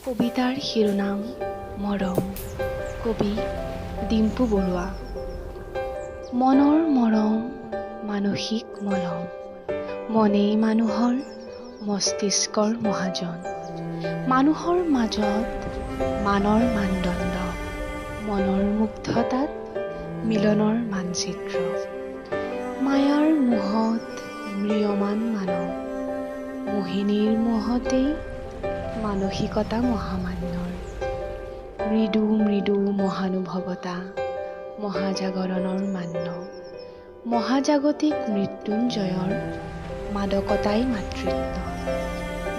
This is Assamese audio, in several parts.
কবিতাৰ শিৰোনাম মৰম। কবি ডিম্পু বৰুৱা। মনৰ মৰম মানসিক মলম, মনেই মানুহৰ মস্তিষ্কৰ মহাজন। মানুহৰ মাজত মানৰ মানদণ্ড, মনৰ মুগ্ধতাত মিলনৰ মানচিত্ৰ। মায়াৰ মোহত ম্ৰিয়মান মানৱ, মোহিনীৰ মোহতেই মানসিকতা মহামান্যৰ। মৃদু মৃদু মহানুভৱতা মহাজাগৰণৰ মান্য। মহাজাগতিক মৃত্যুঞ্জয়ৰ মাদকতাই মাতৃত্ব।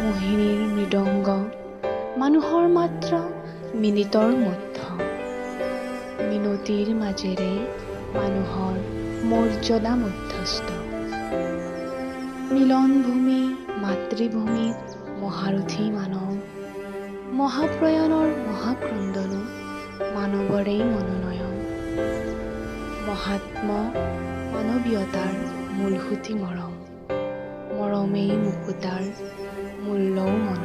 মোহিনীৰ মৃদংগ মানুহৰ মাত্ৰ মিনিটৰ মধ্য। মিনতিৰ মাজেৰে মানুহৰ মৰ্যাদা মধ্যস্থ। মিলনভূমি মাতৃভূমিত মহাৰথী মানৱ, মহাপ্ৰয়াণৰ মহাক্ৰন্দনো মানৱৰেই মনোনয়ন। মহাত্ম মানৱীয়তাৰ মূলসুঁতি মৰম, মৰমেই মুকুতাৰ মূল্যও মন।